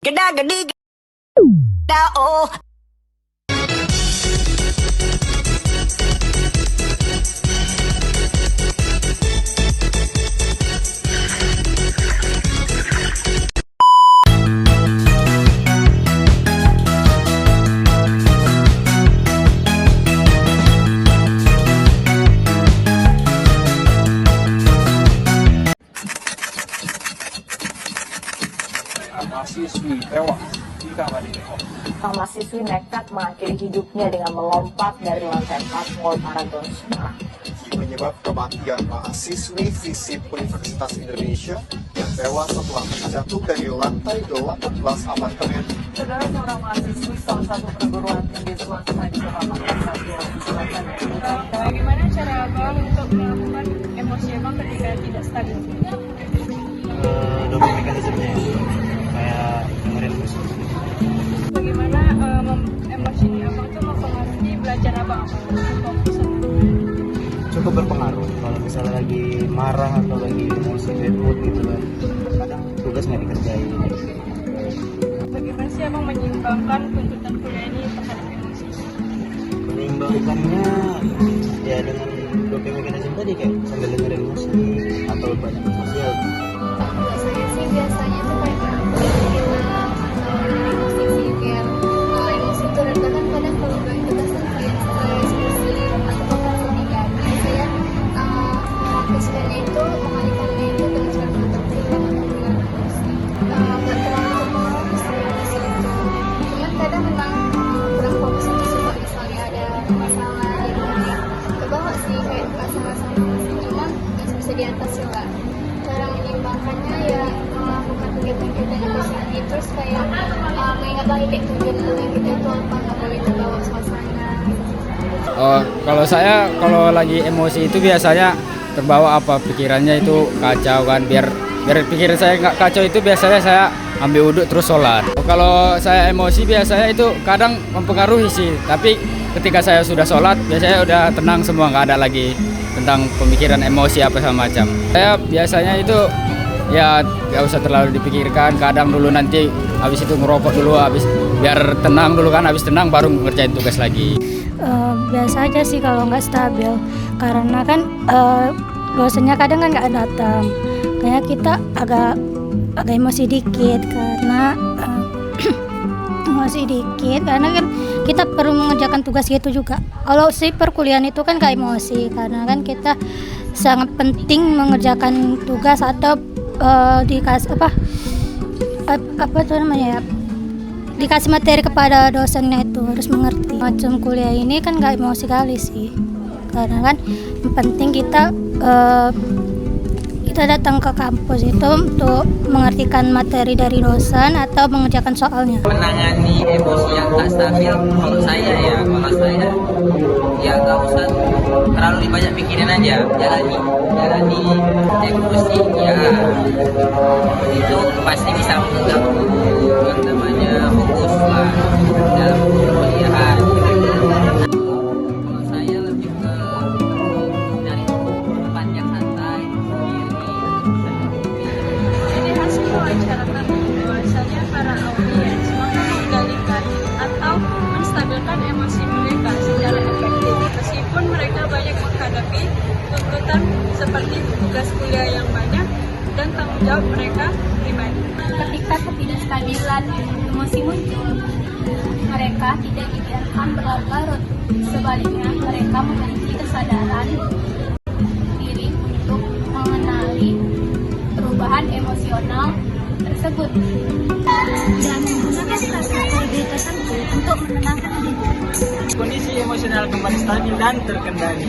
Geda gede geda oh. Mahasiswi tewas di kamar indekos. Sang mahasiswi nekat mengakhiri hidupnya dengan melompat dari lantai 4 Mall Paragon Semarang. Penyebab kematian mahasiswi FISIP Universitas Indonesia yang tewas setelah terjatuh dari lantai 18 apartemen. Saudara, seorang mahasiswi salah satu perguruan tinggi swasta di Kota Makassar, Sulawesi Selatan. Bagaimana cara Abang untuk melakukan emosi Abang ketika tidak stabil? Dua mekanismenya kayak dengerin musik. Bagaimana emosi Abang itu mempengaruhi belajar Abang? Fokus. Cukup berpengaruh kalau misalnya lagi marah atau lagi emosi bad mood gitu kan, kadang tugas nggak dikerjain. Bagaimana sih Abang menyeimbangkan tuntutan kuliah ini terhadap emosi? Menyeimbangkannya ya dengan dua mekanisme tadi, kayak sambil dengerin musik atau banyak sosial. Saya sih biasanya tuh kayak film atau musik sih, kayak kalau emosi itu reda kan kadang kalau gue tugas kan kayak ekspresi atau apa sedikit. Saya kesukaannya itu mengalihkannya itu dengan cara menonton film atau dengan musik. Gak terlalu fokus di situ. Cuman kadang memang kurang fokus itu sih kalau misalnya ada masalah yang kebawa sih, kayak masalah-masalah musik. Cuman gak bisa diatasi lah. Cara menyeimbangkannya ya melakukan kegiatan-kegiatan yang positif, terus kayak mengingat lagi kayak tujuan utama kita itu apa, nggak boleh terbawa suasana. Kalau saya kalau lagi emosi itu biasanya terbawa apa pikirannya itu kacau kan, biar pikiran saya nggak kacau itu biasanya saya ambil wudhu terus sholat. Kalau saya emosi biasanya itu kadang mempengaruhi sih, tapi ketika saya sudah sholat biasanya udah tenang semua, nggak ada lagi tentang pemikiran emosi apa sama macam. Saya biasanya itu ya nggak usah terlalu dipikirkan, kadang dulu nanti habis itu ngerokok dulu, habis biar tenang dulu kan, habis tenang baru ngerjain tugas lagi. Biasa aja sih kalau nggak stabil, karena kan dosennya kadang kan nggak datang, kayak kita agak emosi dikit karena emosi dikit karena kan kita perlu mengerjakan tugas gitu juga. Kalau si perkuliahan itu kan gak emosi karena kan kita sangat penting mengerjakan tugas atau dikasih apa tuh namanya ya, dikasih materi kepada dosennya itu harus mengerti. Macam kuliah ini kan gak emosi kali sih, karena kan yang penting kita datang ke kampus itu untuk mengertikan materi dari dosen atau mengerjakan soalnya. Menangani emosi yang tak stabil, kalau saya ya nggak usah terlalu banyak pikirin aja, jalani emosi ya itu pasti bisa mengganggu yang namanya fokus lah dalam perkuliahan. Kalau saya lebih ke dari tempat yang santai. Jadi hasil wawancara bahwasanya para audiens mampu mengendalikan atau menstabilkan emosi mereka secara efektif meskipun mereka banyak menghadapi tuntutan seperti tugas kuliah yang banyak dan tanggung jawab mereka pribadi. Ketika ketidakstabilan emosi muncul, mereka tidak dibiarkan berlarut-larut. Sebaliknya, mereka memiliki kesadaran diri untuk mengenali perubahan emosional tersebut dan menggunakan strategi tertentu untuk menenangkan diri. Kondisi emosional kembali stabil dan terkendali.